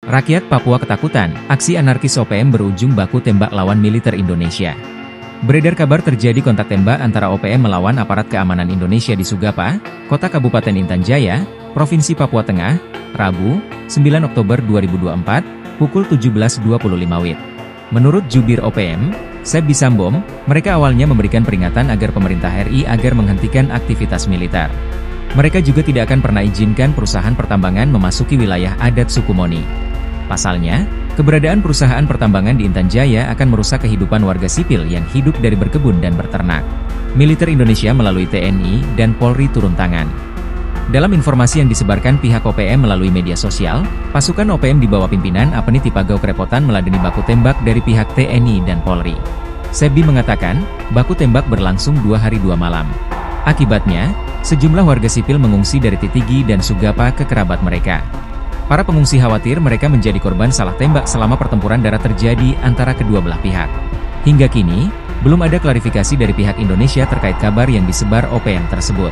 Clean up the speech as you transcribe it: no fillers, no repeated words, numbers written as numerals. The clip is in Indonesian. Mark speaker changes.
Speaker 1: Rakyat Papua ketakutan, aksi anarkis OPM berujung baku tembak lawan militer Indonesia. Beredar kabar terjadi kontak tembak antara OPM melawan aparat keamanan Indonesia di Sugapa, Kota Kabupaten Intan Jaya, Provinsi Papua Tengah, Rabu, 9 Oktober 2024, pukul 17.25 WIB. Menurut jubir OPM, Sebbi Sambom, mereka awalnya memberikan peringatan agar pemerintah RI agar menghentikan aktivitas militer. Mereka juga tidak akan pernah izinkan perusahaan pertambangan memasuki wilayah adat suku Moni. Pasalnya, keberadaan perusahaan pertambangan di Intan Jaya akan merusak kehidupan warga sipil yang hidup dari berkebun dan beternak. Militer Indonesia melalui TNI dan Polri turun tangan. Dalam informasi yang disebarkan pihak OPM melalui media sosial, pasukan OPM di bawah pimpinan Apeni Tipagau kerepotan meladeni baku tembak dari pihak TNI dan Polri. Sebbi mengatakan, baku tembak berlangsung 2 hari 2 malam. Akibatnya, sejumlah warga sipil mengungsi dari Titigi dan Sugapa ke kerabat mereka. Para pengungsi khawatir mereka menjadi korban salah tembak selama pertempuran darat terjadi antara kedua belah pihak. Hingga kini, belum ada klarifikasi dari pihak Indonesia terkait kabar yang disebar OPM tersebut.